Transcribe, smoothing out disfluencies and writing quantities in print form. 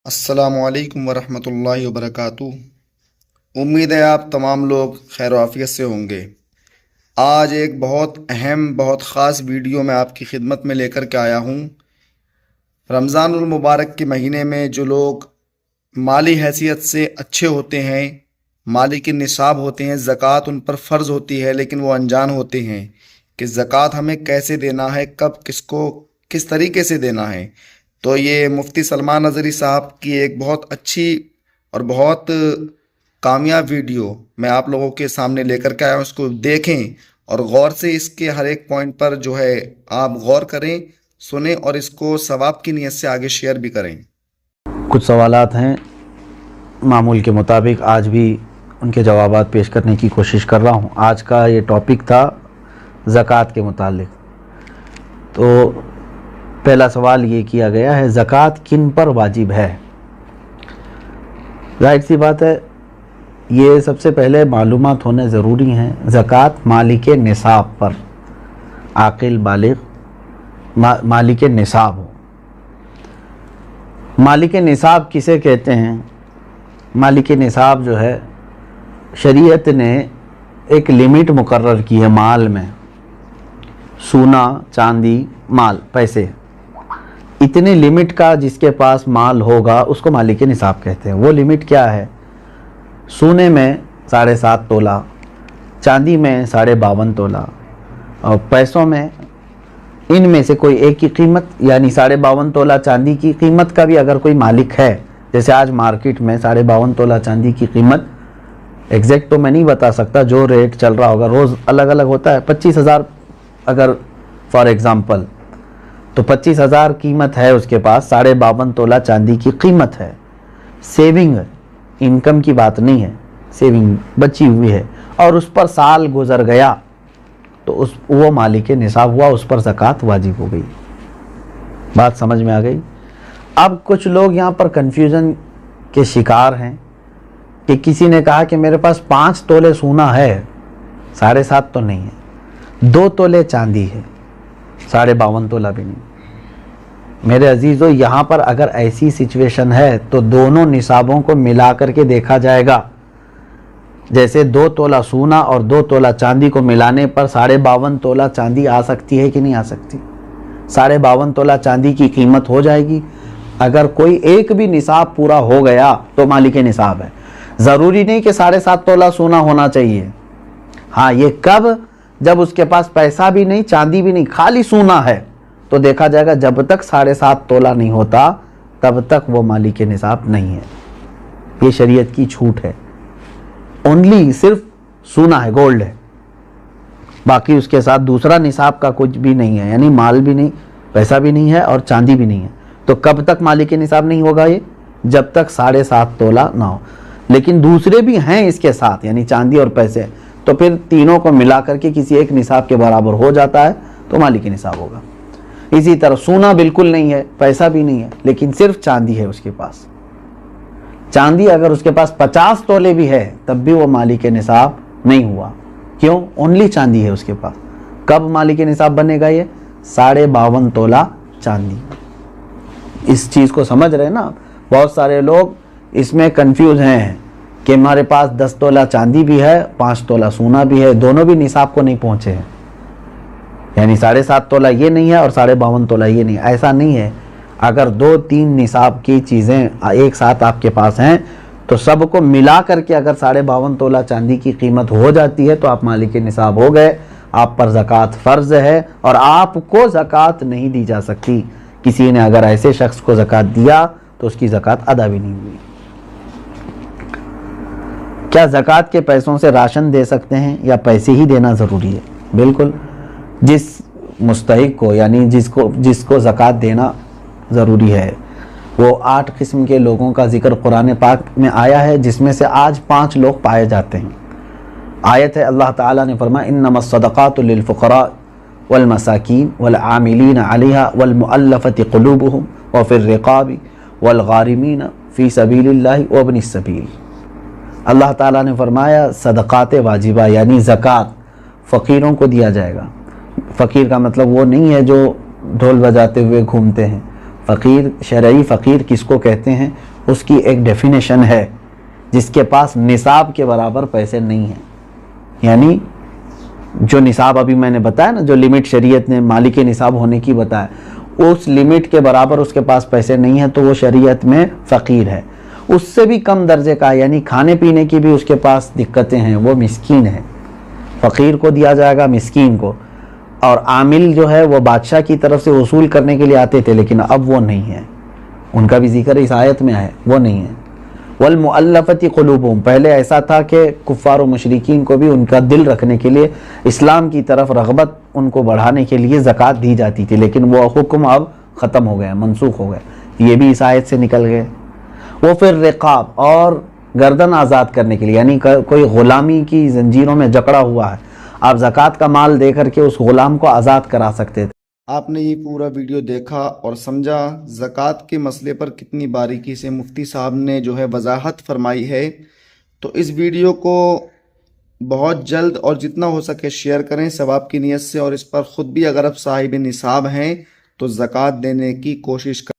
अस्सलामुअलैकुम वरहमतुल्लाहि वबरकातुहू। उम्मीद है आप तमाम लोग खैर आफियत से होंगे। आज एक बहुत अहम बहुत ख़ास वीडियो मैं आपकी खिदमत में लेकर के आया हूँ। रमज़ानुल मुबारक के महीने में जो लोग माली हैसियत से अच्छे होते हैं, माली के निसाब होते हैं, ज़कात उन पर फ़र्ज़ होती है, लेकिन वो अनजान होते हैं कि ज़कात हमें कैसे देना है, कब, किसको, किस तरीके से देना है। तो ये मुफ्ती सलमान नज़री साहब की एक बहुत अच्छी और बहुत कामयाब वीडियो मैं आप लोगों के सामने लेकर के आया हूँ। इसको देखें और गौर से इसके हर एक पॉइंट पर जो है आप गौर करें, सुने और इसको सवाब की नीयत से आगे शेयर भी करें। कुछ सवालात हैं मामूल के मुताबिक, आज भी उनके जवाबात पेश करने की कोशिश कर रहा हूँ। आज का ये टॉपिक था ज़कात के मुतालिक। तो पहला सवाल ये किया गया है, ज़कात किन पर वाजिब है। जाहिर सी बात है, ये सबसे पहले मालूमात होने ज़रूरी हैं। ज़कात मालिक निसाब पर, आकिल बालिग मालिक निसाब हो। मालिक निसाब किसे कहते हैं? मालिक निसाब जो है, शरीयत ने एक लिमिट मुकर्रर की है माल में। सोना, चांदी, माल, पैसे, इतने लिमिट का जिसके पास माल होगा उसको मालिक निसाब कहते हैं। वो लिमिट क्या है? सोने में 7.5 तोला, चांदी में 52.5 तोला, और पैसों में इनमें से कोई एक की कीमत, यानी 52.5 तोला चांदी की कीमत का भी अगर कोई मालिक है, जैसे आज मार्केट में 52.5 तोला चांदी की कीमत, एग्जैक्ट तो मैं नहीं बता सकता, जो रेट चल रहा होगा रोज़ अलग अलग होता है। 25,000 अगर फॉर एग्ज़ाम्पल, तो 25,000 कीमत है उसके पास, 52.5 तोला चांदी की कीमत है। सेविंग, इनकम की बात नहीं है, सेविंग बची हुई है, और उस पर साल गुजर गया तो वो मालिक निसाब हुआ, उस पर ज़कात वाजिब हो गई। बात समझ में आ गई? अब कुछ लोग यहाँ पर कन्फ्यूज़न के शिकार हैं कि किसी ने कहा कि मेरे पास 5 तोले सोना है, 7.5 तो नहीं है, 2 तोले चांदी है, 52.5 तोला भी नहीं। मेरे अजीज़ों, यहाँ पर अगर ऐसी सिचुएशन है तो दोनों निसाबों को मिला करके देखा जाएगा। जैसे 2 तोला सोना और 2 तोला चांदी को मिलाने पर 52.5 तोला चांदी आ सकती है कि नहीं आ सकती? 52.5 तोला चांदी की कीमत हो जाएगी। अगर कोई एक भी निसाब पूरा हो गया तो मालिक निसाब है। ज़रूरी नहीं कि 7.5 तोला सोना होना चाहिए। हाँ, ये कब? जब उसके पास पैसा भी नहीं, चांदी भी नहीं, खाली सोना है, तो देखा जाएगा जब तक 7.5 तोला नहीं होता तब तक वो मालिक निसाब नहीं है। ये शरीयत की छूट है। ओनली सिर्फ सोना है, गोल्ड है, बाकी उसके साथ दूसरा निसाब का कुछ भी नहीं है, यानी माल भी नहीं, पैसा भी नहीं है और चांदी भी नहीं है। तो कब तक मालिक निसाब नहीं होगा ये? जब तक 7.5 तोला ना हो। लेकिन दूसरे भी हैं इसके साथ, यानी चांदी और पैसे, तो फिर तीनों को मिला करके किसी एक निसाब के बराबर हो जाता है तो मालिक निसाब होगा। इसी तरह सोना बिल्कुल नहीं है, पैसा भी नहीं है, लेकिन सिर्फ चांदी है उसके पास। चांदी अगर उसके पास 50 तोले भी है तब भी वो मालिक निसाब नहीं हुआ। क्यों? ओनली चांदी है उसके पास। कब मालिक निसाब बनेगा ये? 52.5 तोला चांदी। इस चीज़ को समझ रहे हैं ना? बहुत सारे लोग इसमें कंफ्यूज हैं कि हमारे पास 10 तोला चांदी भी है, 5 तोला सोना भी है, दोनों भी निसाब को नहीं पहुँचे हैं, यानी 7.5 तोला ये नहीं है और 52.5 तोला ये नहीं है। ऐसा नहीं है। अगर 2-3 निसाब की चीज़ें एक साथ आपके पास हैं तो सबको मिला करके अगर 52.5 तोला चांदी की कीमत हो जाती है तो आप मालिक निसाब हो गए। आप पर ज़कात फ़र्ज़ है और आपको ज़कात नहीं दी जा सकती। किसी ने अगर ऐसे शख्स को ज़कात दिया तो उसकी ज़कात अदा भी नहीं हुई। क्या ज़कात के पैसों से राशन दे सकते हैं या पैसे ही देना ज़रूरी है? बिल्कुल। जिस मुस्तहिक को, यानी जिसको ज़कात देना ज़रूरी है, वो 8 किस्म के लोगों का जिक्र कुरान पाक में आया है, जिसमें से आज 5 लोग पाए जाते हैं। आयत है, अल्लाह ताला ने फरमाया, इन्नमस सदक़ातु लिल फ़ुक़रा वल मसाकीन वल आमिलीन अलैहा वल मुअल्लफ़ति क़ुलूबुहुम व फ़िर रिक़ाबि वल गारिमीन फ़ी सबीलिल्लाहि व इब्निस सबील। अल्लाह ताला ने फरमाया, सदक़ात वाजिबा यानी ज़कात फ़कीरों को दिया जाएगा। फ़कीर का मतलब वो नहीं है जो ढोल बजाते हुए घूमते हैं। फ़कीर, शरई फ़कीर किसको कहते हैं? उसकी एक डेफिनेशन है, जिसके पास निसाब के बराबर पैसे नहीं हैं। यानी जो निसाब अभी मैंने बताया ना, जो लिमिट शरीयत ने मालिक निसाब होने की बताया, उस लिमिट के बराबर उसके पास पैसे नहीं है तो वो शरीयत में फ़कीर है। उससे भी कम दर्जे का, यानी खाने पीने की भी उसके पास दिक्कतें हैं, वो मिस्कीन है। फ़कीर को दिया जाएगा, मिस्कीन को। और आमिल जो है वो बादशाह की तरफ से वसूल करने के लिए आते थे, लेकिन अब वो नहीं है, उनका भी जिक्र इस आयत में है, वो नहीं है। वल मुअल्लफ़ति क़ुलूबुहुम, पहले ऐसा था कि कुफ़ार और मुशरिकीन को भी उनका दिल रखने के लिए, इस्लाम की तरफ रग़बत उनको बढ़ाने के लिए ज़कात दी जाती थी, लेकिन वो हुक्म अब ख़त्म हो गया, मनसूख हो गया, ये भी इस आयत से निकल गए। वो फिर रिक़ाब, और गर्दन आज़ाद करने के लिए, यानी कोई ग़ुलामी की ज़ंजीरों में जकड़ा हुआ है, आप ज़कात का माल दे करके उस ग़ुलाम को आज़ाद करा सकते थे। आपने ये पूरा वीडियो देखा और समझा ज़कात के मसले पर कितनी बारीकी से मुफ्ती साहब ने जो है वजाहत फरमाई है। तो इस वीडियो को बहुत जल्द और जितना हो सके शेयर करें सवाब की नीयत से, और इस पर ख़ुद भी अगर आप साहिब निसाब हैं तो ज़कात देने की कोशिश करें।